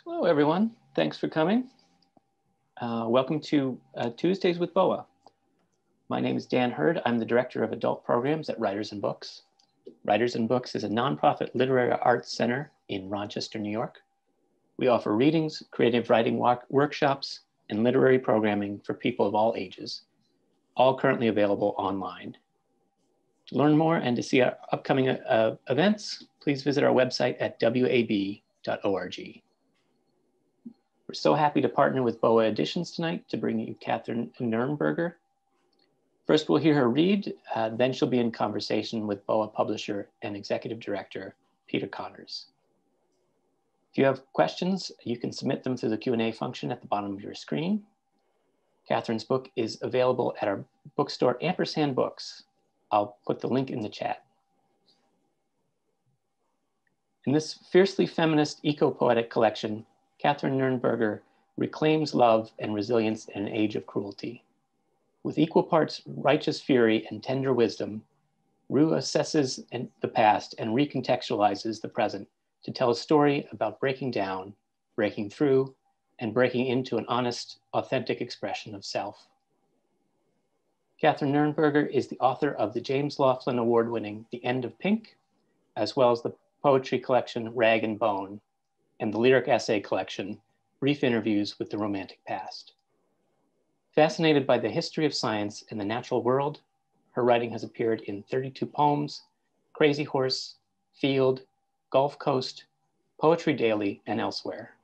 Hello, everyone. Thanks for coming. Welcome to Tuesdays with BOA. My name is Dan Hurd. I'm the Director of Adult Programs at Writers and Books. Writers and Books is a nonprofit literary arts center in Rochester, New York. We offer readings, creative writing workshops, and literary programming for people of all ages, all currently available online. To learn more and to see our upcoming events, please visit our website at wab.org. We're so happy to partner with BOA Editions tonight to bring you Kathryn Nuernberger. First, we'll hear her read, then she'll be in conversation with BOA publisher and executive director, Peter Connors. If you have questions, you can submit them through the Q&A function at the bottom of your screen. Kathryn's book is available at our bookstore, Ampersand Books. I'll put the link in the chat. In this fiercely feminist ecopoetic collection, Kathryn Nuernberger reclaims love and resilience in an age of cruelty. With equal parts righteous fury and tender wisdom, reassesses the past and recontextualizes the present to tell a story about breaking down, breaking through, and breaking into an honest, authentic expression of self. Kathryn Nuernberger is the author of the James Laughlin Award-winning The End of Pink, as well as the poetry collection Rag and Bone, and the lyric essay collection, Brief Interviews with the Romantic Past. Fascinated by the history of science and the natural world, her writing has appeared in 32 poems, Crazy Horse, Field, Gulf Coast, Poetry Daily, and elsewhere.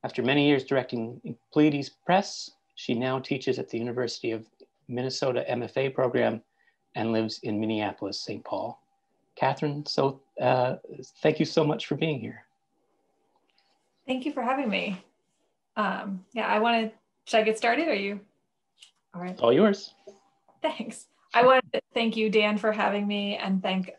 After many years directing Pleiades Press, she now teaches at the University of Minnesota MFA program and lives in Minneapolis, St. Paul. Kathryn, thank you so much for being here. Thank you for having me. Should I get started? Are you? All right. All yours. Thanks. I wanted to thank you, Dan, for having me, and thank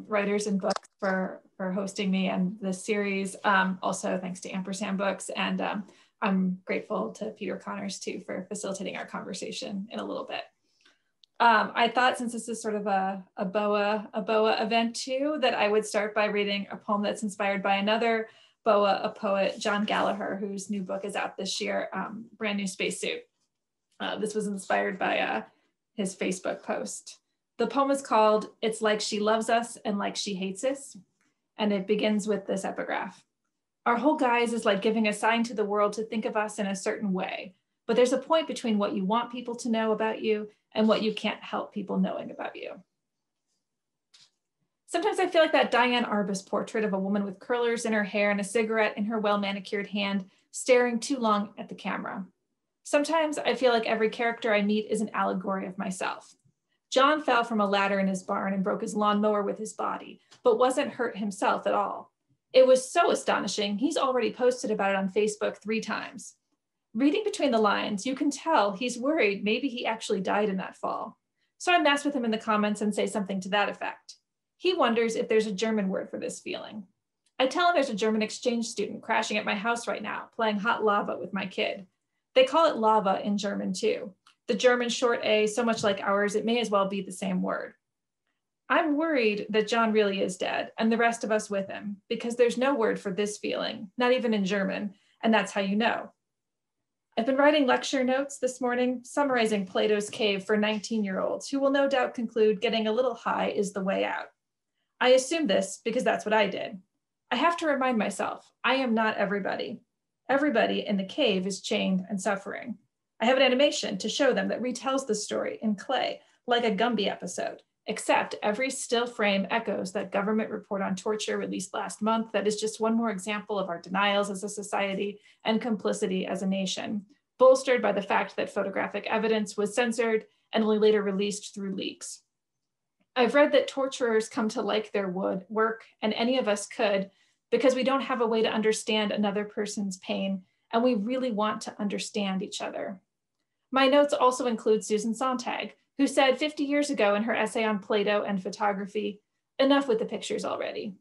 Writers and Books for hosting me and this series. Also, thanks to Ampersand Books, and I'm grateful to Peter Connors too for facilitating our conversation in a little bit. I thought, since this is sort of a BOA event too, that I would start by reading a poem that's inspired by another BOA, a poet, John Gallagher, whose new book is out this year, Brand New Spacesuit. This was inspired by his Facebook post. The poem is called It's Like She Loves Us and Like She Hates Us, and it begins with this epigraph. Our whole guise is like giving a sign to the world to think of us in a certain way, but there's a point between what you want people to know about you and what you can't help people knowing about you. Sometimes I feel like that Diane Arbus portrait of a woman with curlers in her hair and a cigarette in her well-manicured hand, staring too long at the camera. Sometimes I feel like every character I meet is an allegory of myself. John fell from a ladder in his barn and broke his lawnmower with his body, but wasn't hurt himself at all. It was so astonishing, he's already posted about it on Facebook 3 times. Reading between the lines, you can tell he's worried maybe he actually died in that fall. So I mess with him in the comments and say something to that effect. He wonders if there's a German word for this feeling. I tell him there's a German exchange student crashing at my house right now, playing hot lava with my kid. They call it lava in German too. The German short A, so much like ours, it may as well be the same word. I'm worried that John really is dead, and the rest of us with him, because there's no word for this feeling, not even in German, and that's how you know. I've been writing lecture notes this morning, summarizing Plato's Cave for 19-year-olds who will no doubt conclude getting a little high is the way out. I assume this because that's what I did. I have to remind myself, I am not everybody. Everybody in the cave is chained and suffering. I have an animation to show them that retells the story in clay, like a Gumby episode, except every still frame echoes that government report on torture released last month that is just one more example of our denials as a society and complicity as a nation, bolstered by the fact that photographic evidence was censored and only later released through leaks. I've read that torturers come to like their work, and any of us could, because we don't have a way to understand another person's pain, and we really want to understand each other. My notes also include Susan Sontag, who said 50 years ago in her essay on Plato and photography, enough with the pictures already.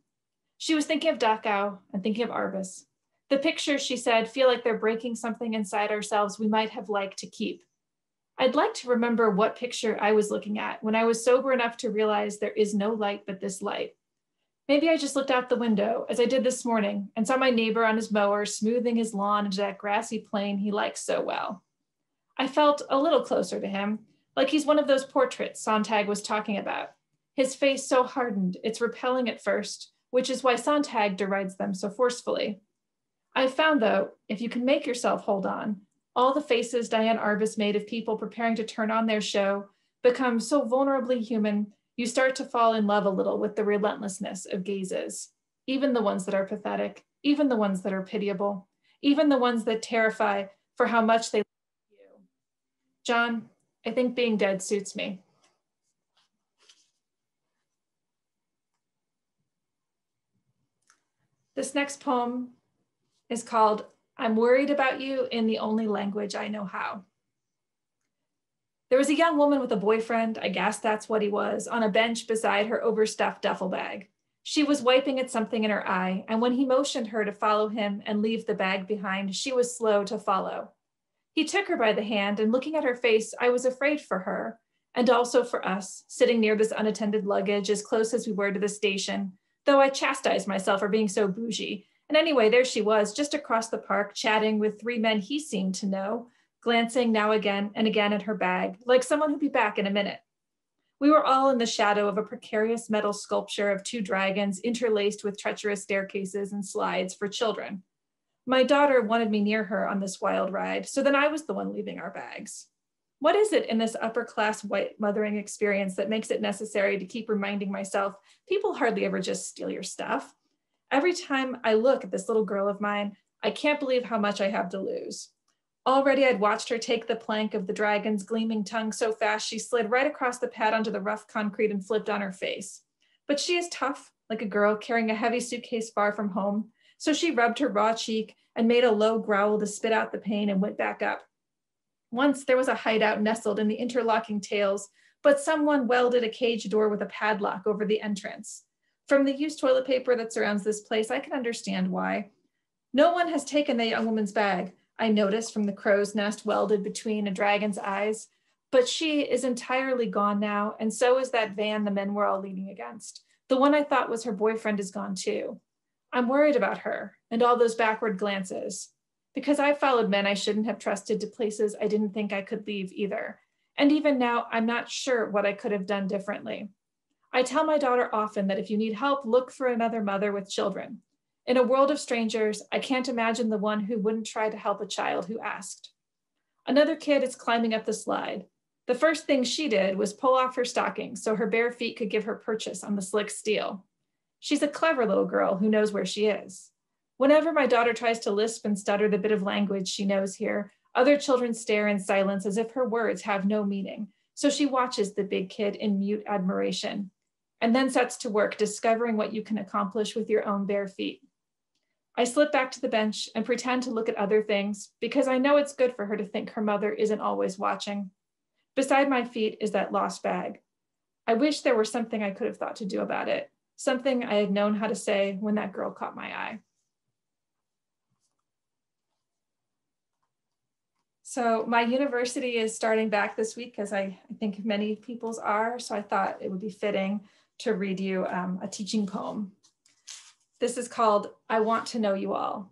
She was thinking of Dachau and thinking of Arbus. The pictures, she said, feel like they're breaking something inside ourselves we might have liked to keep. I'd like to remember what picture I was looking at when I was sober enough to realize there is no light but this light. Maybe I just looked out the window, as I did this morning, and saw my neighbor on his mower smoothing his lawn into that grassy plain he likes so well. I felt a little closer to him, like he's one of those portraits Sontag was talking about. His face so hardened, it's repelling at first, which is why Sontag derides them so forcefully. I've found, though, if you can make yourself hold on, all the faces Diane Arbus made of people preparing to turn on their show become so vulnerably human, you start to fall in love a little with the relentlessness of gazes, even the ones that are pathetic, even the ones that are pitiable, even the ones that terrify for how much they love you. John, I think being dead suits me. This next poem is called I'm Worried About You in the Only Language I Know How. There was a young woman with a boyfriend, I guess that's what he was, on a bench beside her overstuffed duffel bag. She was wiping at something in her eye, and when he motioned her to follow him and leave the bag behind, she was slow to follow. He took her by the hand, and looking at her face, I was afraid for her, and also for us, sitting near this unattended luggage as close as we were to the station, though I chastised myself for being so bougie. And anyway, there she was, just across the park, chatting with 3 men he seemed to know, glancing now again and again at her bag, like someone who'd be back in a minute. We were all in the shadow of a precarious metal sculpture of 2 dragons interlaced with treacherous staircases and slides for children. My daughter wanted me near her on this wild ride, so then I was the one leaving our bags. What is it in this upper-class white mothering experience that makes it necessary to keep reminding myself, people hardly ever just steal your stuff? Every time I look at this little girl of mine, I can't believe how much I have to lose. Already I'd watched her take the plank of the dragon's gleaming tongue so fast she slid right across the pad onto the rough concrete and flipped on her face. But she is tough, like a girl carrying a heavy suitcase far from home. So she rubbed her raw cheek and made a low growl to spit out the pain and went back up. Once there was a hideout nestled in the interlocking tails, but someone welded a cage door with a padlock over the entrance. From the used toilet paper that surrounds this place, I can understand why. No one has taken the young woman's bag, I noticed from the crow's nest welded between a dragon's eyes, but she is entirely gone now, and so is that van the men were all leaning against. The one I thought was her boyfriend is gone too. I'm worried about her and all those backward glances, because I followed men I shouldn't have trusted to places I didn't think I could leave either. And even now, I'm not sure what I could have done differently. I tell my daughter often that if you need help, look for another mother with children. In a world of strangers, I can't imagine the one who wouldn't try to help a child who asked. Another kid is climbing up the slide. The first thing she did was pull off her stockings so her bare feet could give her purchase on the slick steel. She's a clever little girl who knows where she is. Whenever my daughter tries to lisp and stutter the bit of language she knows here, other children stare in silence as if her words have no meaning. So she watches the big kid in mute admiration, and then sets to work discovering what you can accomplish with your own bare feet. I slip back to the bench and pretend to look at other things because I know it's good for her to think her mother isn't always watching. Beside my feet is that lost bag. I wish there were something I could have thought to do about it, something I had known how to say when that girl caught my eye. So my university is starting back this week, as I think many people's are, so I thought it would be fitting to read you a teaching poem. This is called, I Want to Know You All.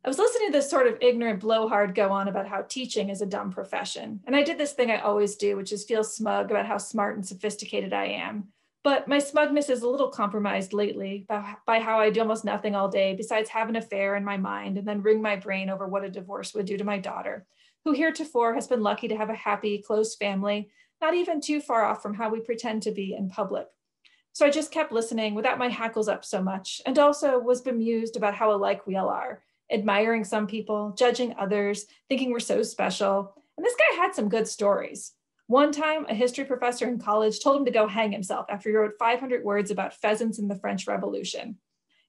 I was listening to this sort of ignorant blowhard go on about how teaching is a dumb profession. And I did this thing I always do, which is feel smug about how smart and sophisticated I am. But my smugness is a little compromised lately by how I do almost nothing all day besides have an affair in my mind and then wring my brain over what a divorce would do to my daughter, who heretofore has been lucky to have a happy, close family, not even too far off from how we pretend to be in public. So I just kept listening without my hackles up so much, and also was bemused about how alike we all are, admiring some people, judging others, thinking we're so special. And this guy had some good stories. One time, a history professor in college told him to go hang himself after he wrote 500 words about pheasants in the French Revolution.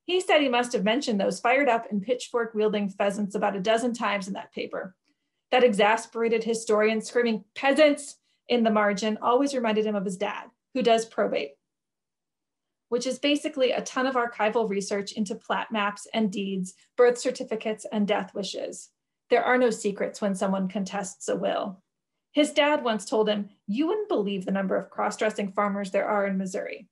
He said he must have mentioned those fired up and pitchfork-wielding pheasants about a dozen times in that paper. That exasperated historian screaming peasants in the margin always reminded him of his dad, who does probate, which is basically a ton of archival research into plat maps and deeds, birth certificates, and death wishes. There are no secrets when someone contests a will. His dad once told him, you wouldn't believe the number of cross-dressing farmers there are in Missouri.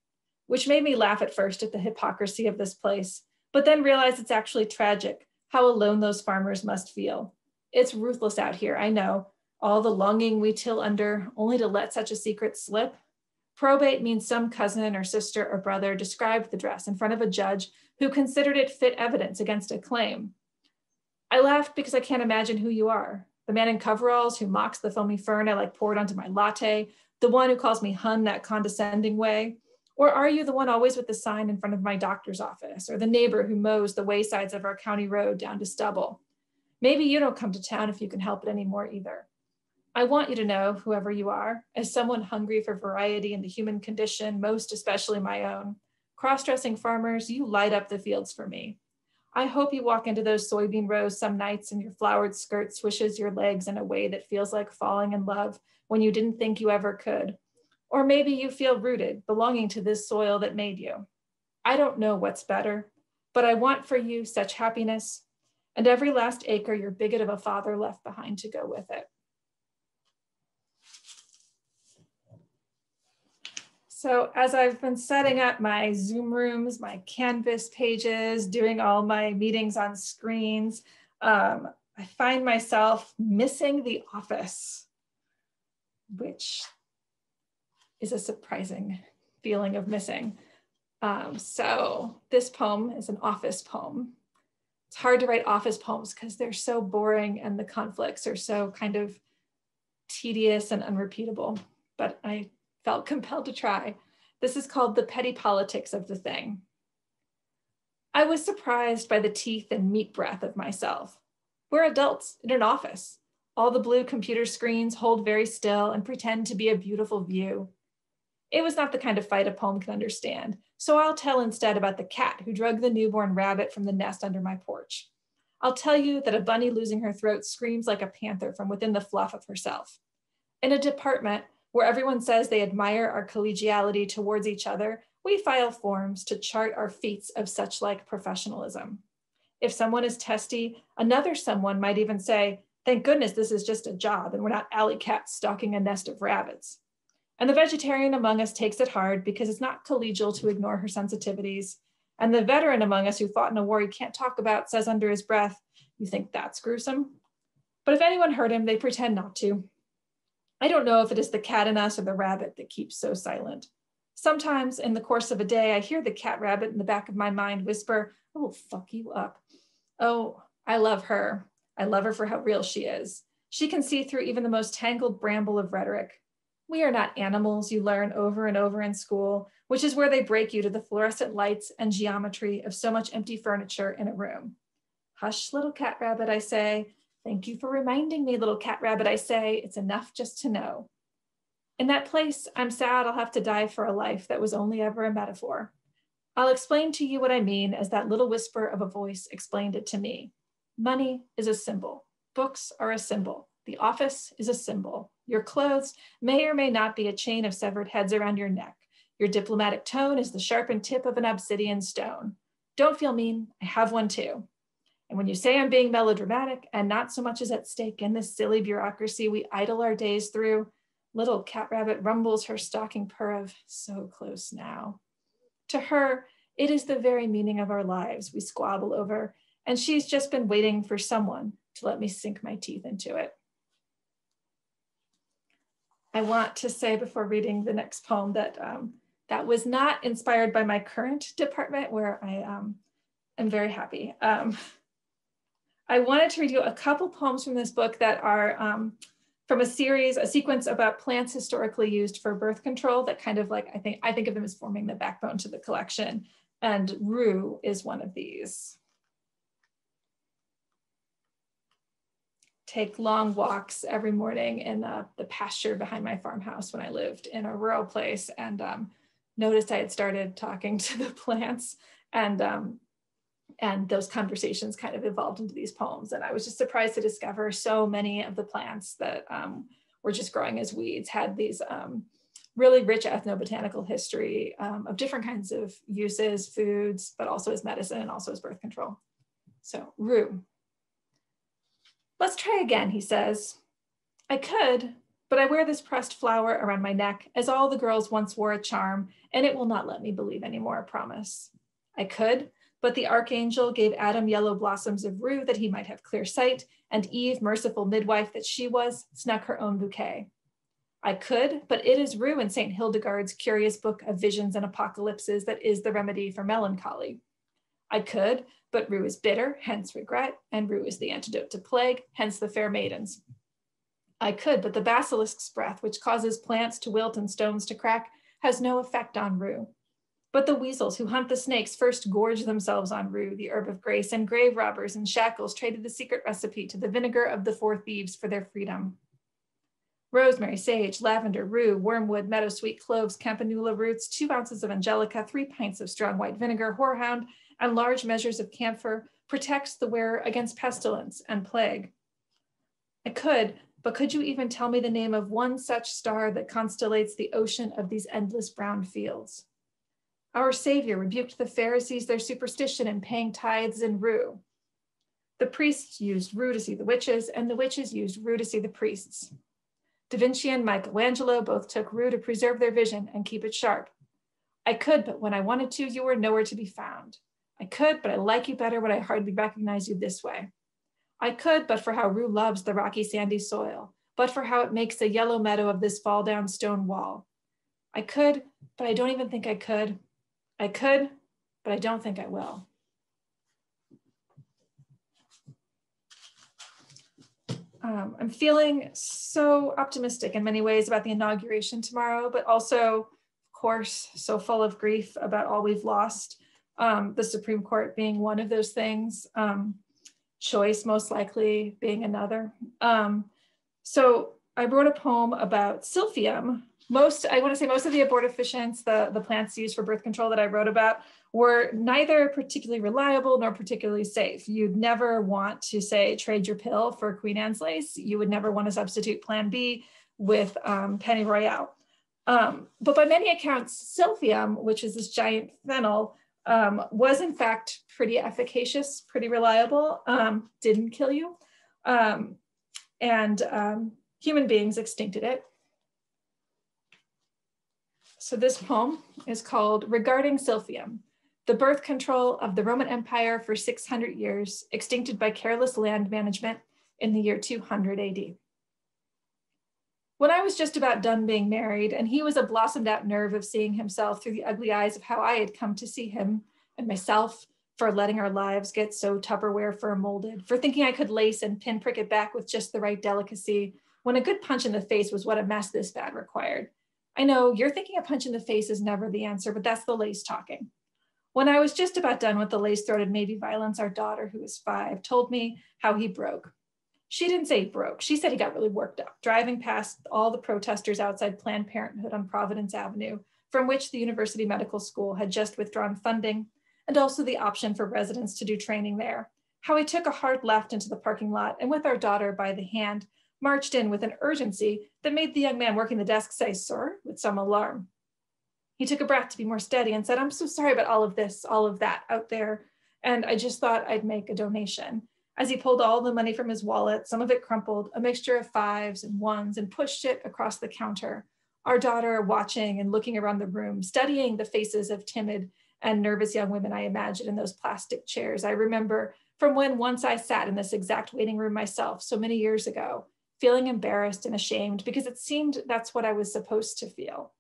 which made me laugh at first at the hypocrisy of this place, but then realized it's actually tragic how alone those farmers must feel. It's ruthless out here, I know, all the longing we till under only to let such a secret slip. Probate means some cousin or sister or brother described the dress in front of a judge who considered it fit evidence against a claim. I laughed because I can't imagine who you are. The man in coveralls who mocks the foamy fern I like poured onto my latte, the one who calls me hun that condescending way. Or are you the one always with the sign in front of my doctor's office, or the neighbor who mows the waysides of our county road down to stubble? Maybe you don't come to town if you can help it anymore either. I want you to know, whoever you are, as someone hungry for variety in the human condition, most especially my own, cross-dressing farmers, you light up the fields for me. I hope you walk into those soybean rows some nights and your flowered skirt swishes your legs in a way that feels like falling in love when you didn't think you ever could. Or maybe you feel rooted, belonging to this soil that made you. I don't know what's better, but I want for you such happiness and every last acre your bigot of a father left behind to go with it. So as I've been setting up my Zoom rooms, my Canvas pages, doing all my meetings on screens, I find myself missing the office, which is a surprising feeling of missing. So this poem is an office poem. It's hard to write office poems because they're so boring and the conflicts are so kind of tedious and unrepeatable, but I felt compelled to try. This is called The Petty Politics of the Thing. I was surprised by the teeth and meat breath of myself. We're adults in an office. All the blue computer screens hold very still and pretend to be a beautiful view. It was not the kind of fight a poem can understand, so I'll tell instead about the cat who drug the newborn rabbit from the nest under my porch. I'll tell you that a bunny losing her throat screams like a panther from within the fluff of herself. In a department where everyone says they admire our collegiality towards each other, we file forms to chart our feats of such like professionalism. If someone is testy, another someone might even say, thank goodness this is just a job and we're not alley cats stalking a nest of rabbits. And the vegetarian among us takes it hard because it's not collegial to ignore her sensitivities. And the veteran among us who fought in a war he can't talk about says under his breath, you think that's gruesome? But if anyone heard him, they pretend not to. I don't know if it is the cat in us or the rabbit that keeps so silent. Sometimes in the course of a day, I hear the cat rabbit in the back of my mind whisper, I will fuck you up. Oh, I love her. I love her for how real she is. She can see through even the most tangled bramble of rhetoric. We are not animals you learn over and over in school, which is where they break you to the fluorescent lights and geometry of so much empty furniture in a room. Hush, little cat rabbit, I say. Thank you for reminding me, little cat rabbit, I say. It's enough just to know. In that place, I'm sad I'll have to die for a life that was only ever a metaphor. I'll explain to you what I mean as that little whisper of a voice explained it to me. Money is a symbol. Books are a symbol. The office is a symbol. Your clothes may or may not be a chain of severed heads around your neck. Your diplomatic tone is the sharpened tip of an obsidian stone. Don't feel mean, I have one too. And when you say I'm being melodramatic and not so much as at stake in this silly bureaucracy we idle our days through, little cat rabbit rumbles her stalking purr of so close now. To her, it is the very meaning of our lives we squabble over, and she's just been waiting for someone to let me sink my teeth into it. I want to say before reading the next poem that that was not inspired by my current department where I am very happy. I wanted to read you a couple poems from this book that are from a sequence about plants historically used for birth control that kind of like, I think of them as forming the backbone to the collection. And rue is one of these. Take long walks every morning in the pasture behind my farmhouse when I lived in a rural place, and noticed I had started talking to the plants, and those conversations kind of evolved into these poems. And I was just surprised to discover so many of the plants that were just growing as weeds had these really rich ethnobotanical history of different kinds of uses, foods, but also as medicine and also as birth control. So rue. Let's try again, he says. I could, But I wear this pressed flower around my neck as all the girls once wore a charm, and it will not let me believe anymore, I promise. I could, but the archangel gave Adam yellow blossoms of rue that he might have clear sight, and Eve, merciful midwife that she was, snuck her own bouquet. I could, but it is rue in St. Hildegard's curious book of visions and apocalypses that is the remedy for melancholy. I could, but rue is bitter, hence regret, and rue is the antidote to plague, hence the fair maidens. I could, but the basilisk's breath, which causes plants to wilt and stones to crack, has no effect on rue. But the weasels who hunt the snakes first gorge themselves on rue, the herb of grace, and grave robbers in shackles traded the secret recipe to the vinegar of the four thieves for their freedom. Rosemary, sage, lavender, rue, wormwood, meadowsweet, cloves, campanula roots, 2 ounces of angelica, 3 pints of strong white vinegar, horehound, and large measures of camphor protects the wearer against pestilence and plague. I could, but could you even tell me the name of one such star that constellates the ocean of these endless brown fields? Our Savior rebuked the Pharisees their superstition in paying tithes in rue. The priests used rue to see the witches, and the witches used rue to see the priests. Da Vinci and Michelangelo both took rue to preserve their vision and keep it sharp. I could, but when I wanted to, you were nowhere to be found. I could, but I like you better when I hardly recognize you this way. I could, but for how rue loves the rocky sandy soil, but for how it makes a yellow meadow of this fall down stone wall. I could, but I don't even think I could. I could, but I don't think I will. I'm feeling so optimistic in many ways about the inauguration tomorrow, but also, of course, so full of grief about all we've lost. The Supreme Court being one of those things, choice most likely being another. So I wrote a poem about silphium. I want to say most of the abortifacients, the plants used for birth control that I wrote about, were neither particularly reliable nor particularly safe. You'd never want to say, trade your pill for Queen Anne's lace. You would never want to substitute Plan B with pennyroyal. But by many accounts, silphium, which is this giant fennel, was in fact pretty efficacious, pretty reliable, didn't kill you. And human beings extincted it. So this poem is called Regarding Silphium, the birth control of the Roman Empire for 600 years, extincted by careless land management in the year 200 AD. When I was just about done being married, and he was a blossomed out nerve of seeing himself through the ugly eyes of how I had come to see him and myself, for letting our lives get so Tupperware fur molded, for thinking I could lace and pinprick it back with just the right delicacy, when a good punch in the face was what a mess this bad required. I know you're thinking a punch in the face is never the answer, but that's the lace talking. When I was just about done with the lace-throated maybe violence, our daughter, who was 5, told me how he broke. She didn't say he broke. She said he got really worked up, driving past all the protesters outside Planned Parenthood on Providence Avenue, from which the University Medical School had just withdrawn funding, and also the option for residents to do training there. How he took a hard left into the parking lot and with our daughter by the hand, marched in with an urgency that made the young man working the desk say, "Sir," with some alarm. He took a breath to be more steady and said, "I'm so sorry about all of this, all of that out there. And I just thought I'd make a donation." As he pulled all the money from his wallet, some of it crumpled, a mixture of 5s and 1s, and pushed it across the counter. Our daughter watching and looking around the room, studying the faces of timid and nervous young women I imagined in those plastic chairs. I remember from when once I sat in this exact waiting room myself so many years ago, feeling embarrassed and ashamed because it seemed that's what I was supposed to feel.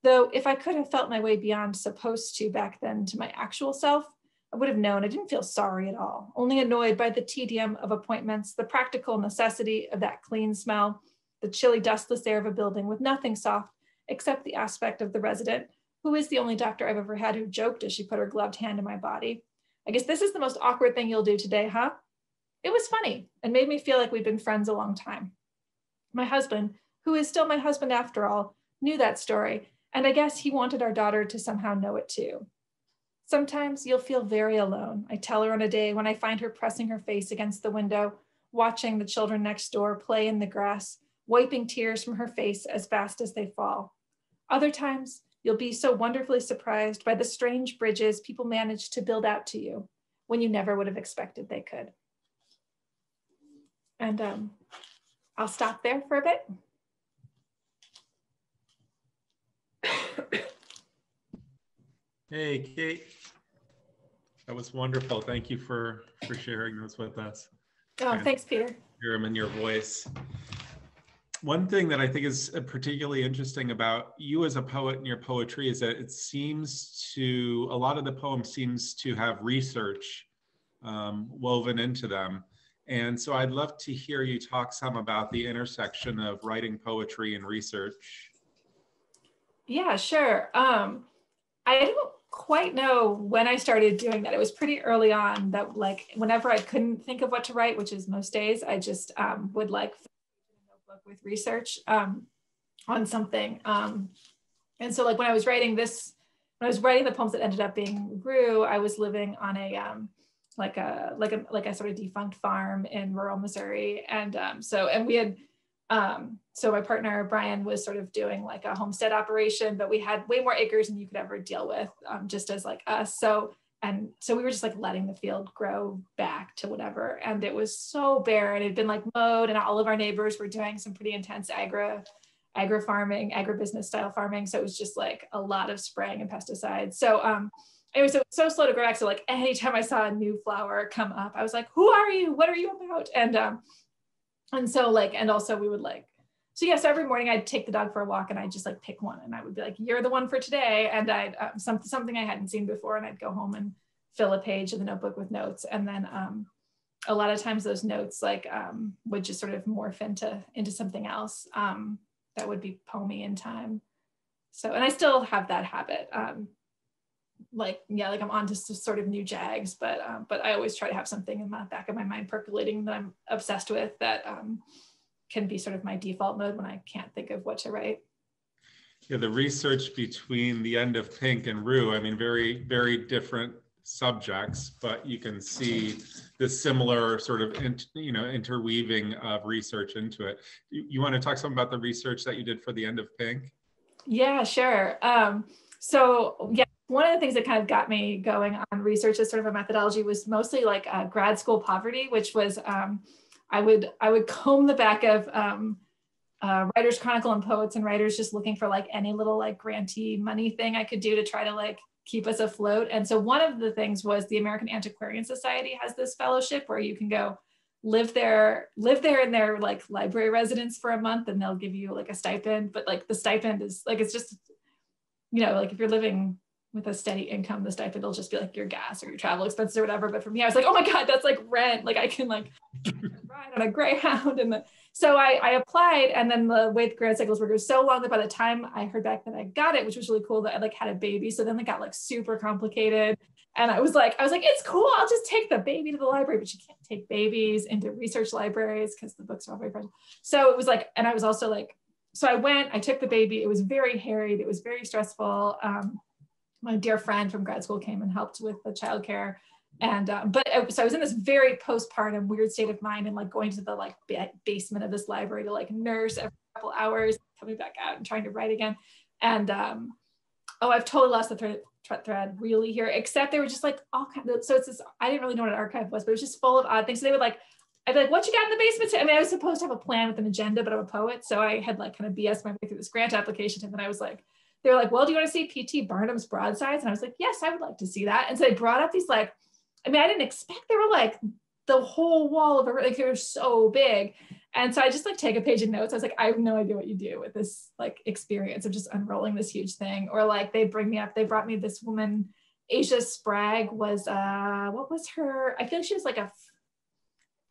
Though if I could have felt my way beyond supposed to back then to my actual self, I would have known I didn't feel sorry at all, only annoyed by the tedium of appointments, the practical necessity of that clean smell, the chilly, dustless air of a building with nothing soft except the aspect of the resident, who is the only doctor I've ever had who joked as she put her gloved hand in my body. "I guess this is the most awkward thing you'll do today, huh?" It was funny and made me feel like we'd been friends a long time. My husband, who is still my husband after all, knew that story, and I guess he wanted our daughter to somehow know it too. "Sometimes you'll feel very alone," I tell her on a day when I find her pressing her face against the window, watching the children next door play in the grass, wiping tears from her face as fast as they fall. "Other times, you'll be so wonderfully surprised by the strange bridges people manage to build out to you when you never would have expected they could." And I'll stop there for a bit. Hey, Kate. That was wonderful. Thank you for sharing those with us. Oh, thanks, Peter. Hear them in your voice. One thing that I think is particularly interesting about you as a poet and your poetry is that it seems to, a lot of the poems seems to have research woven into them. And so I'd love to hear you talk some about the intersection of writing poetry and research. Yeah, sure. I don't quite know when I started doing that. It was pretty early on that, like, whenever I couldn't think of what to write, which is most days, I just would like fill a notebook with research on something. And so, like, when I was writing the poems that ended up being Rue, I was living on a like a sort of defunct farm in rural Missouri, and we had. So my partner, Brian, was sort of doing like a homestead operation, but we had way more acres than you could ever deal with, just as like us. So we were just like letting the field grow back to whatever. And it was so bare, and it had been like mowed, and all of our neighbors were doing some pretty intense agri-farming, agribusiness style farming. So it was just like a lot of spraying and pesticides. So it was so slow to grow back. So like anytime I saw a new flower come up, I was like, who are you? What are you about? And so like, and also we would like, so yeah, so every morning I'd take the dog for a walk, and I'd just like pick one, and I would be like, you're the one for today. And I'd something I hadn't seen before, and I'd go home and fill a page of the notebook with notes. And then a lot of times those notes like would just sort of morph into something else that would be poemy in time. So, and I still have that habit. Like I'm on to sort of new jags, but I always try to have something in the back of my mind percolating that I'm obsessed with, that can be sort of my default mode when I can't think of what to write. Yeah, the research between The End of Pink and Rue, I mean, very, very different subjects, but you can see the similar sort of interweaving of research into it. You want to talk some about the research that you did for The End of Pink? I Sure. So yeah, one of the things that kind of got me going on research as sort of a methodology was mostly like grad school poverty, which was I would comb the back of Writers Chronicle and Poets and Writers, just looking for like any little like grantee money thing I could do to try to like keep us afloat. And so one of the things was the American Antiquarian Society has this fellowship where you can go live there in their like library residence for a month, and they'll give you like a stipend. But like the stipend is like, it's just, like if you're living with a steady income, the stipend will just be like your gas or your travel expenses or whatever. But for me, I was like, oh my God, that's like rent. Like I can like ride on a Greyhound. And so I applied, and then the way the grad cycles work was so long that by the time I heard back that I got it, which was really cool, that I like had a baby. So then it got like super complicated. And I was like, it's cool, I'll just take the baby to the library, but you can't take babies into research libraries because the books are all very fragile. So it was like, and I was also like, so I took the baby. It was very harried. It was very stressful. My dear friend from grad school came and helped with the childcare. And, so I was in this very postpartum weird state of mind, and like going to the like basement of this library to like nurse every couple hours, coming back out and trying to write again. And, I've totally lost the thread really here, except they were just like all kinds of, so it's this, I didn't really know what an archive was, but it was just full of odd things. So they would like, I'd be like, what you got in the basement? I mean, I was supposed to have a plan with an agenda, but I'm a poet. So I had like kind of BS my way through this grant application. And then I was like, they were like, well, do you want to see P.T. Barnum's broadsides? And I was like, yes, I would like to see that. And so they brought up these like, I mean, I didn't expect they were like the whole wall of it, like they were so big. And so I just like take a page of notes. I was like, I have no idea what you do with this like experience of just unrolling this huge thing. Or like they brought me this woman, Asia Sprague was, what was her? I feel like she was like I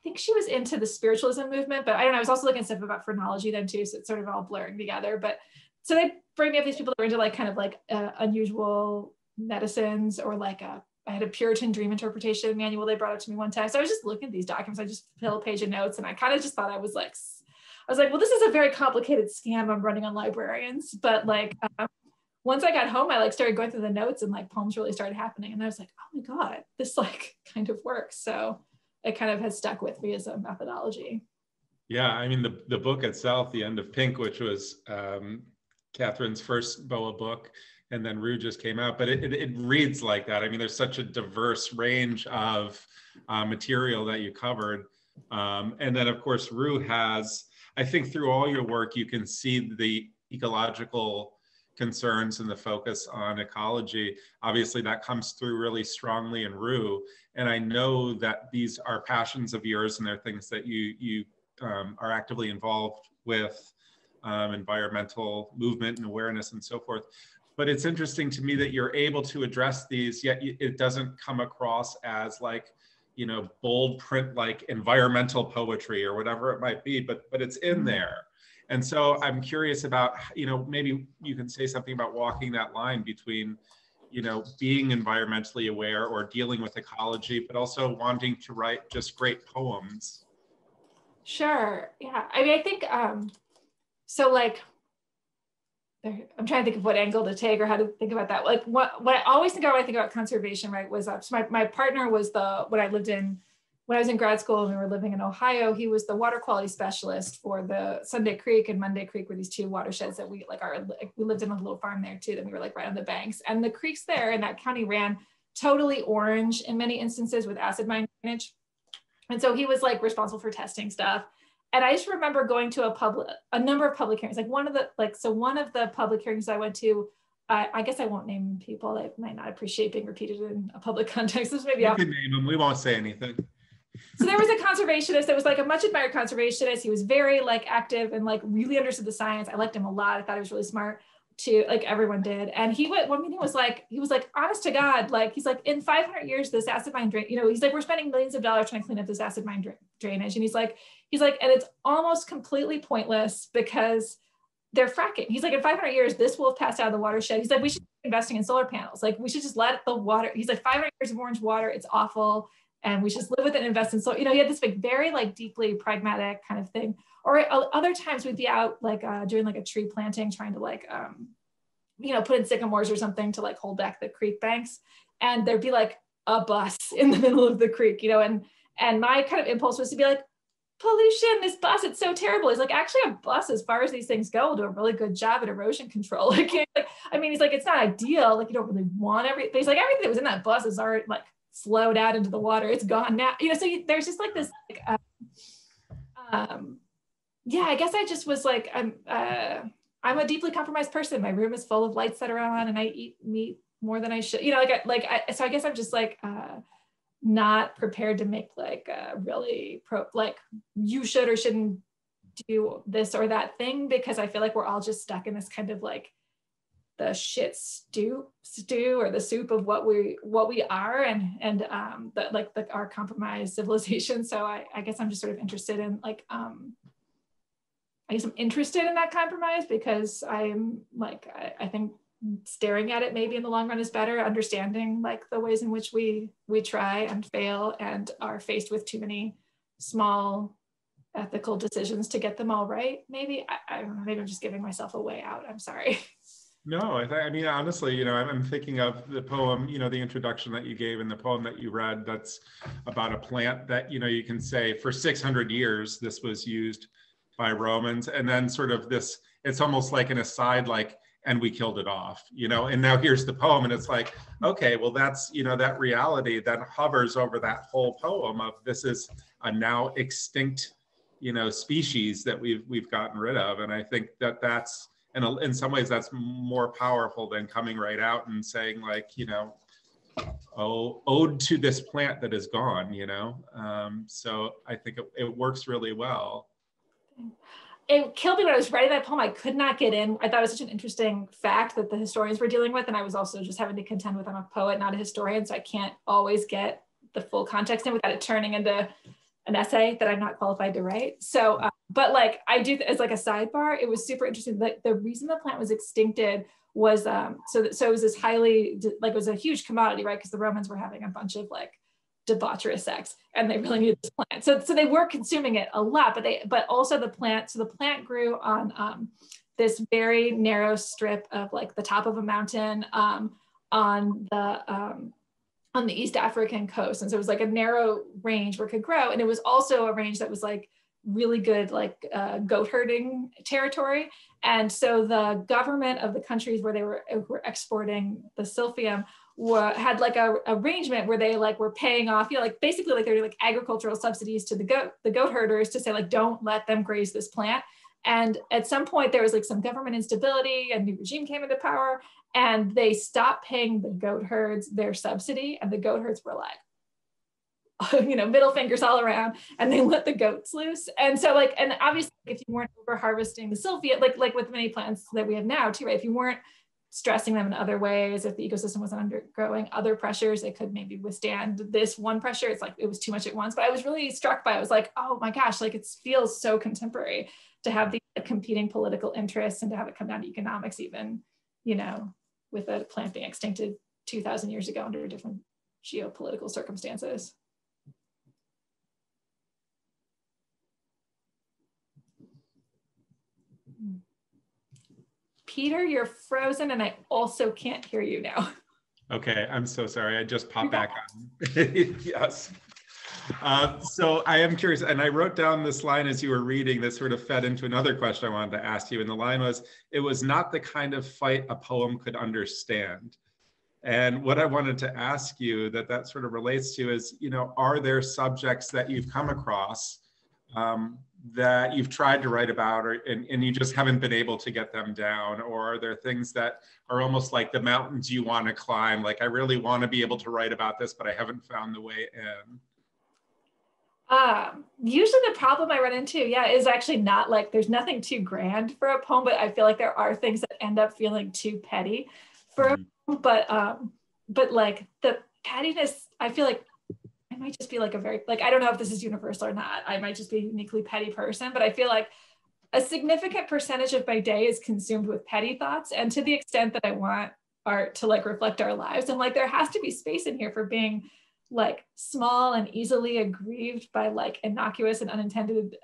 think she was into the spiritualism movement, but I don't know. I was also looking at stuff about phrenology then too. So it's sort of all blurring together. But so they bring me up these people that were into like kind of like unusual medicines, or like I had a Puritan dream interpretation manual they brought up to me one time. So I was just looking at these documents. I just fill a page of notes, and I kind of just thought I was like, well, this is a very complicated scam I'm running on librarians. But like once I got home, I like started going through the notes, and like poems really started happening. And I was like, oh my God, this like kind of works. So it kind of has stuck with me as a methodology. Yeah, I mean, the book itself, The End of Pink, which was Kathryn's first BOA book, and then Rue just came out, but it reads like that. I mean, there's such a diverse range of material that you covered. And then of course, Rue has, I think through all your work, you can see the ecological concerns and the focus on ecology. Obviously that comes through really strongly in Rue. And I know that these are passions of yours and they're things that you are actively involved with, environmental movement and awareness and so forth. But it's interesting to me that you're able to address these, yet it doesn't come across as like, you know, bold print, like environmental poetry or whatever it might be, but it's in there. And so I'm curious about, you know, maybe you can say something about walking that line between, you know, being environmentally aware or dealing with ecology, but also wanting to write just great poems. Sure. Yeah. I mean, I think, so like, I'm trying to think of what angle to take or how to think about that. Like what I always think about when I think about conservation, right, was so my partner was when I was in grad school and we were living in Ohio, he was the water quality specialist for the Sunday Creek and Monday Creek were these two watersheds that we lived in a little farm there too, that we were like right on the banks. And the creeks there in that county ran totally orange in many instances with acid mine drainage. And so he was like responsible for testing stuff. And I just remember going to a number of public hearings, like one of the public hearings I went to, I guess I won't name people that might not appreciate being repeated in a public context. This maybe you can name them, we won't say anything. So there was a conservationist that was like a much admired conservationist. He was very like active and like really understood the science. I liked him a lot. I thought he was really smart too, like everyone did. And he went, one meeting was like, he was like, honest to God, like, he's like, in 500 years, this acid mine drain, you know, he's like, we're spending millions of dollars trying to clean up this acid mine drainage. And he's like, and it's almost completely pointless because they're fracking. He's like, in 500 years, this will have passed out of the watershed. He's like, we should be investing in solar panels. Like, we should just let the water, he's like, 500 years of orange water, it's awful. And we should just live with it and invest in. So, you know, he had this like very like deeply pragmatic kind of thing. Or other times we'd be out like doing like a tree planting, trying to like, you know, put in sycamores or something to like hold back the creek banks. And there'd be like a bus in the middle of the creek, you know, and my kind of impulse was to be like, pollution, this bus, it's so terrible. He's like, actually a bus, as far as these things go, will do a really good job at erosion control. Like, I mean, he's like, it's not ideal. Like, you don't really want everything. He's like, everything that was in that bus is already like flowed out into the water. It's gone now. You know, so there's just like this, like, yeah, I guess I just was like, I'm a deeply compromised person. My room is full of lights that are on and I eat meat more than I should, you know, so I guess I'm just like, not prepared to make like really like you should or shouldn't do this or that thing, because I feel like we're all just stuck in this kind of like the shit stew or the soup of what we are and our compromised civilization. So I guess I'm just sort of interested in like I guess I'm interested in that compromise because I'm like I think staring at it maybe in the long run is better, understanding like the ways in which we try and fail and are faced with too many small ethical decisions to get them all right. Maybe I don't know, maybe I'm just giving myself a way out. I'm sorry. No, I mean, honestly, you know, I'm thinking of the poem, you know, the introduction that you gave and the poem that you read, that's about a plant that, you know, you can say for 600 years, this was used by Romans. And then sort of this, it's almost like an aside, like, and we killed it off, you know, and now here's the poem. And it's like, okay, well, that's, you know, that reality that hovers over that whole poem of this is a now extinct, you know, species that we've gotten rid of. And I think that that's, and in some ways that's more powerful than coming right out and saying like, you know, oh, ode to this plant that is gone, you know? So I think it works really well. It killed me when I was writing that poem. I could not get in. I thought it was such an interesting fact that the historians were dealing with. And I was also just having to contend with, I'm a poet, not a historian. So I can't always get the full context in without it turning into an essay that I'm not qualified to write. So, but like I do, as like a sidebar, it was super interesting. Like the reason the plant was extincted was, so it was this highly, like it was a huge commodity, right? Because the Romans were having a bunch of like debaucherous sex and they really needed this plant. So they were consuming it a lot, but also the plant grew on this very narrow strip of like the top of a mountain on the East African coast. And so it was like a narrow range where it could grow. And it was also a range that was like really good, like goat herding territory. And so the government of the countries where they were exporting the silphium had like a arrangement where they like were paying off, you know, like basically like they're like agricultural subsidies to the goat herders to say like, don't let them graze this plant. And at some point there was like some government instability, a new regime came into power, and they stopped paying the goat herds their subsidy, and the goat herds were like, you know, middle fingers all around, and they let the goats loose. And so like, and obviously if you weren't over harvesting the sylvia, like with many plants that we have now too, right? If you weren't stressing them in other ways, if the ecosystem wasn't undergoing other pressures, it could maybe withstand this one pressure. It's like, it was too much at once. But I was really struck by, I was like, oh my gosh, like it feels so contemporary to have these competing political interests and to have it come down to economics even, you know, with a plant being extincted 2,000 years ago under different geopolitical circumstances. Peter, you're frozen, and I also can't hear you now. Okay, I'm so sorry. I just popped back on. Yes. So I am curious, and I wrote down this line as you were reading that sort of fed into another question I wanted to ask you. And the line was, it was not the kind of fight a poem could understand. And what I wanted to ask you that sort of relates to is, you know, are there subjects that you've come across that you've tried to write about, and you just haven't been able to get them down? Or are there things that are almost like the mountains you want to climb? Like, I really want to be able to write about this, but I haven't found the way in. Usually the problem I run into, is actually not like, there's nothing too grand for a poem, but I feel like there are things that end up feeling too petty for a poem. But like the pettiness, I feel like I might just be like a very, like, I don't know if this is universal or not. I might just be a uniquely petty person, but I feel like a significant percentage of my day is consumed with petty thoughts. And to the extent that I want art to like reflect our lives, and like there has to be space in here for being like small and easily aggrieved by like innocuous and unintended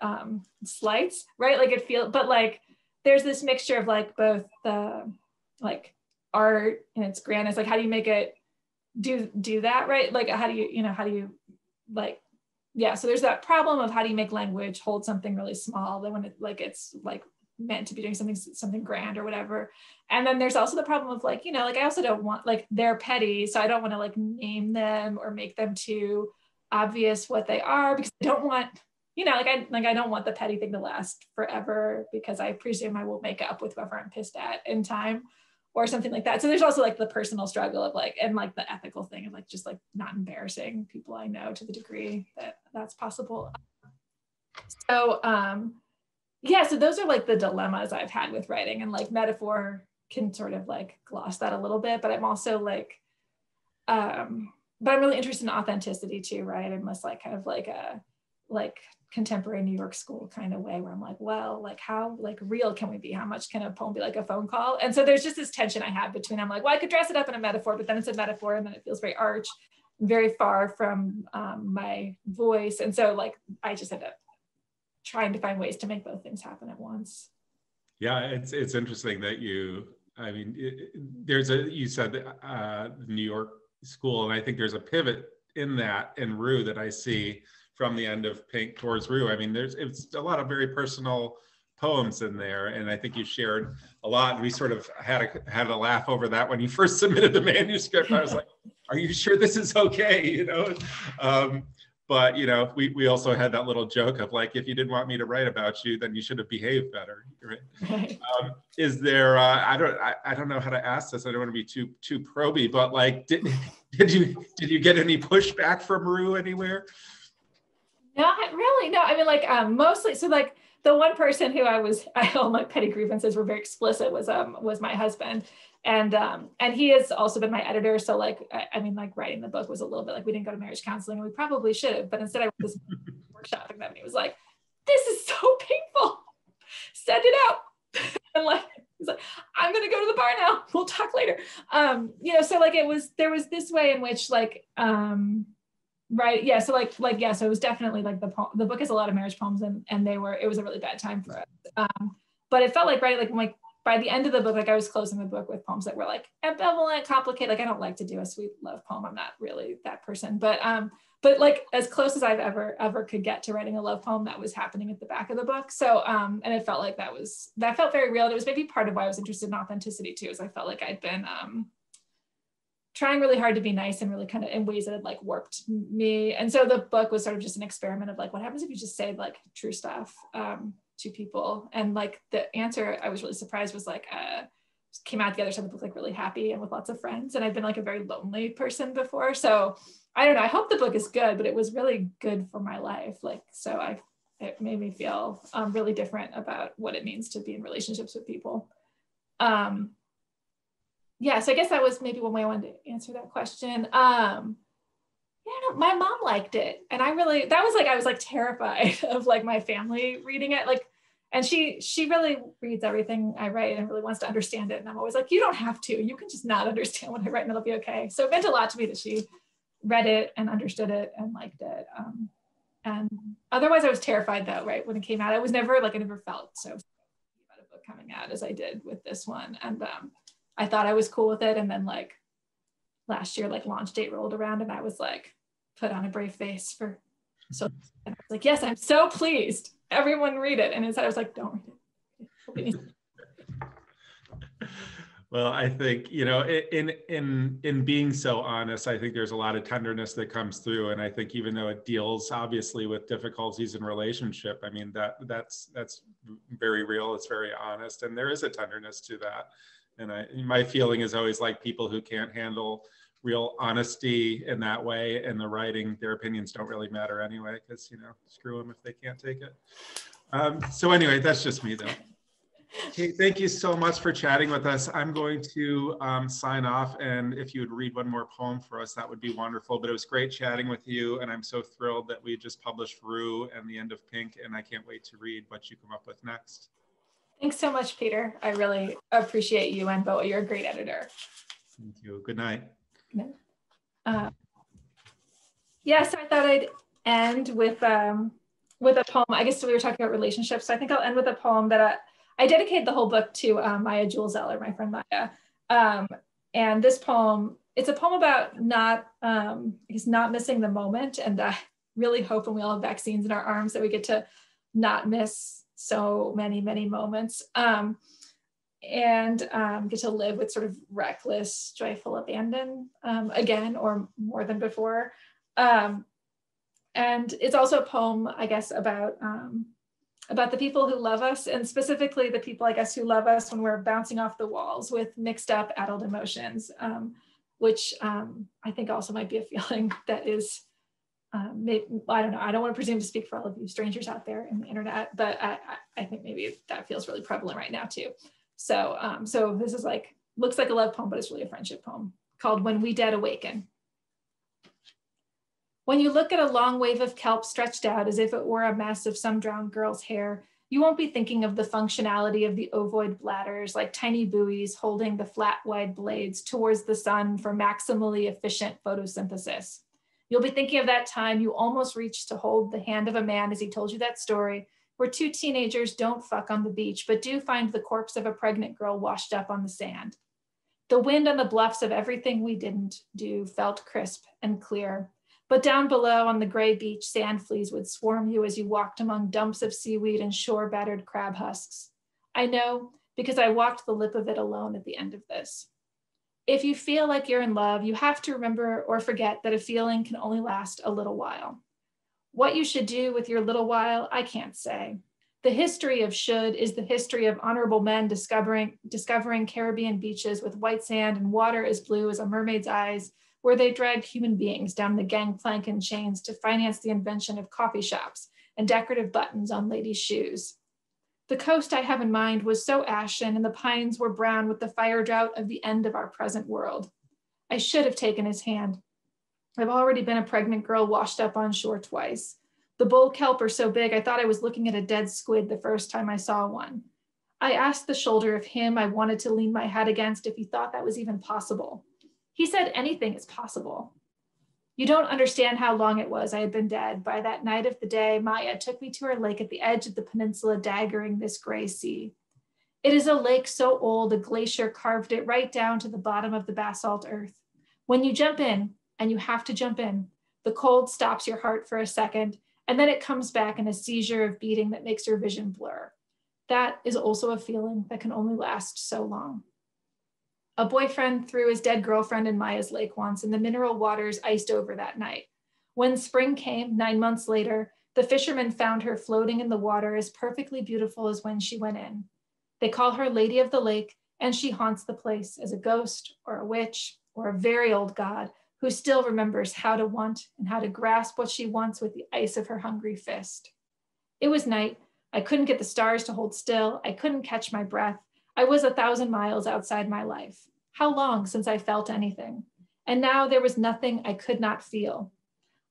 slights, right? Like it feels, but like there's this mixture of like both the like art and its grandness, like how do you make it do that, right? Like how do you like, so there's that problem of how do you make language hold something really small that when it like it's like meant to be doing something grand or whatever. And then there's also the problem of like, you know, like I also don't want, like they're petty, so I don't want to like name them or make them too obvious what they are, because I don't want, you know, I don't want the petty thing to last forever, because I presume I will make up with whoever I'm pissed at in time or something like that. So there's also like the personal struggle of like, and like the ethical thing of like just like not embarrassing people I know to the degree that that's possible. So so those are like the dilemmas I've had with writing, and like metaphor can sort of like gloss that a little bit, but I'm also like, but I'm really interested in authenticity too, right? I'm less like kind of like a like contemporary New York school kind of way where I'm like, well, like how like real can we be? How much can a poem be like a phone call? And so there's just this tension I have between, I'm like, well, I could dress it up in a metaphor, but then it's a metaphor and then it feels very arch, very far from my voice. And so like, I just end up trying to find ways to make both things happen at once. Yeah, it's interesting that you said New York school, and I think there's a pivot in that in Rue that I see from the end of Pink towards Rue. I mean, it's a lot of very personal poems in there, and I think you shared a lot. And we sort of had a laugh over that when you first submitted the manuscript. I was like, "Are you sure this is okay?" You know. But you know, we also had that little joke of like, if you didn't want me to write about you, then you should have behaved better. Right? Is there? I don't know how to ask this. I don't want to be too proby, but like, did you get any pushback from Rue anywhere? Not really. No, I mean, like mostly. So like the one person who all my petty grievances were very explicit was my husband. And he has also been my editor. So like, I mean, like writing the book was a little bit like, we didn't go to marriage counseling and we probably should have, but instead I went this workshop and he was like, this is so painful, send it out. And like, he's like, I'm going to go to the bar now. We'll talk later. You know, so like there was this way in which like, right. Yeah. So so it was definitely like the book has a lot of marriage poems and it was a really bad time for us. But it felt like, right, like by the end of the book, like I was closing the book with poems that were like ambivalent, complicated. Like I don't like to do a sweet love poem. I'm not really that person, but like as close as I've ever could get to writing a love poem, that was happening at the back of the book. So, and it felt like that felt very real. And it was maybe part of why I was interested in authenticity too, is I felt like I'd been trying really hard to be nice and really kind of in ways that had like warped me. And so the book was sort of just an experiment of like, what happens if you just say like true stuff? to people. And like the answer I was really surprised was like, came out the other side of the book like really happy and with lots of friends. And I've been like a very lonely person before. So I don't know, I hope the book is good, but it was really good for my life. Like, so it made me feel really different about what it means to be in relationships with people. Yeah, so I guess that was maybe one way I wanted to answer that question. Yeah, no, my mom liked it. And I was like terrified of like my family reading it. Like, and she really reads everything I write and really wants to understand it. And I'm always like, you don't have to, you can just not understand what I write and it'll be okay. So it meant a lot to me that she read it and understood it and liked it. And otherwise I was terrified though, right? When it came out, I never felt so about a book coming out as I did with this one. And I thought I was cool with it. And then like last year, like launch date rolled around and I was like, put on a brave face and I was like, yes, I'm so pleased. Everyone read it. And inside I was like, don't read it. Well, I think, you know, in being so honest, I think there's a lot of tenderness that comes through. And I think even though it deals obviously with difficulties in relationship, I mean, that's very real. It's very honest. And there is a tenderness to that. And my feeling is always like people who can't handle real honesty in that way and the writing, their opinions don't really matter anyway, because, you know, screw them if they can't take it. So anyway, that's just me though. Okay, thank you so much for chatting with us. I'm going to sign off, and if you would read one more poem for us, that would be wonderful. But it was great chatting with you, and I'm so thrilled that we just published Rue and the End of Pink, and I can't wait to read what you come up with next. Thanks so much, Peter. I really appreciate you and BOA. You're a great editor. Thank you. Good night. Good night. Yeah, so I thought I'd end with a poem. I guess we were talking about relationships, so I think I'll end with a poem that I dedicated the whole book to Maya Jewel Zeller, my friend Maya. And this poem, it's a poem about not missing the moment. And I really hope when we all have vaccines in our arms that we get to not miss so many, many moments and get to live with sort of reckless, joyful abandon again, or more than before. And it's also a poem, I guess, about the people who love us, and specifically the people, I guess, who love us when we're bouncing off the walls with mixed up adult emotions, which I think also might be a feeling that is, maybe, I don't know, I don't want to presume to speak for all of you strangers out there in the internet, but I think maybe that feels really prevalent right now too. So, so this is like, looks like a love poem, but it's really a friendship poem called When We Dead Awaken. When you look at a long wave of kelp stretched out as if it were a mess of some drowned girl's hair, you won't be thinking of the functionality of the ovoid bladders like tiny buoys holding the flat, wide blades towards the sun for maximally efficient photosynthesis. You'll be thinking of that time you almost reached to hold the hand of a man as he told you that story, where two teenagers don't fuck on the beach, but do find the corpse of a pregnant girl washed up on the sand. The wind on the bluffs of everything we didn't do felt crisp and clear. But down below on the gray beach, sand fleas would swarm you as you walked among dumps of seaweed and shore-battered crab husks. I know because I walked the lip of it alone at the end of this. If you feel like you're in love, you have to remember or forget that a feeling can only last a little while. What you should do with your little while, I can't say. The history of should is the history of honorable men discovering Caribbean beaches with white sand and water as blue as a mermaid's eyes, where they dragged human beings down the gangplank and chains to finance the invention of coffee shops and decorative buttons on ladies' shoes. The coast I have in mind was so ashen and the pines were brown with the fire drought of the end of our present world. I should have taken his hand. I've already been a pregnant girl washed up on shore twice. The bull kelp are so big I thought I was looking at a dead squid the first time I saw one. I asked the shoulder of him I wanted to lean my head against if he thought that was even possible. He said anything is possible. You don't understand how long it was I had been dead. By that night of the day, Maya took me to her lake at the edge of the peninsula, daggering this gray sea. It is a lake so old, a glacier carved it right down to the bottom of the basalt earth. When you jump in, and you have to jump in, the cold stops your heart for a second, and then it comes back in a seizure of beating that makes your vision blur. That is also a feeling that can only last so long. A boyfriend threw his dead girlfriend in Maya's lake once, and the mineral waters iced over that night. When spring came 9 months later, The fishermen found her floating in the water as perfectly beautiful as when she went in. They call her Lady of the Lake, and she haunts the place as a ghost or a witch or a very old god who still remembers how to want and how to grasp what she wants with the ice of her hungry fist. It was night. I couldn't get the stars to hold still. I couldn't catch my breath. I was 1,000 miles outside my life. How long since I felt anything? And now there was nothing I could not feel.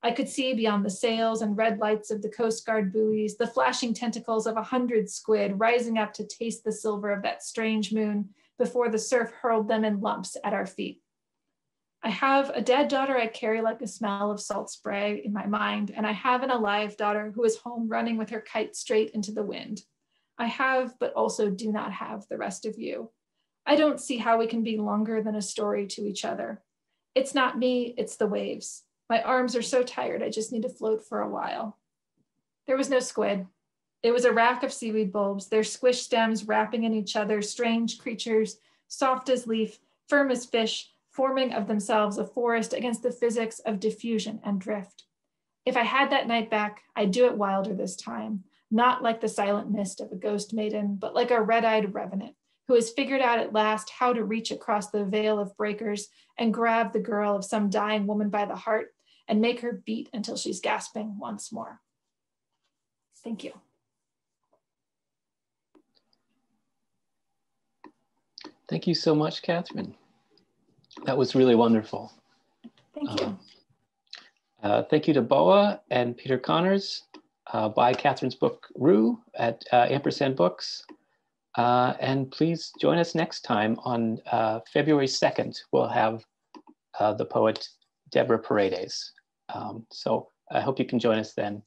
I could see beyond the sails and red lights of the Coast Guard buoys, the flashing tentacles of 100 squid rising up to taste the silver of that strange moon before the surf hurled them in lumps at our feet. I have a dead daughter I carry like a smell of salt spray in my mind, and I have an alive daughter who is home running with her kite straight into the wind. I have, but also do not have the rest of you. I don't see how we can be longer than a story to each other. It's not me, it's the waves. My arms are so tired, I just need to float for a while. There was no squid. It was a rack of seaweed bulbs, their squished stems wrapping in each other, strange creatures, soft as leaf, firm as fish, forming of themselves a forest against the physics of diffusion and drift. If I had that night back, I'd do it wilder this time, not like the silent mist of a ghost maiden, but like a red-eyed revenant who has figured out at last how to reach across the veil of breakers and grab the girl of some dying woman by the heart and make her beat until she's gasping once more. Thank you. Thank you so much, Kathryn. That was really wonderful. Thank you. Thank you to BOA and Peter Connors. Buy Kathryn's book, Rue, at Ampersand Books. And please join us next time on February 2nd. We'll have the poet Deborah Paredes. So I hope you can join us then.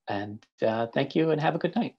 And thank you and have a good night.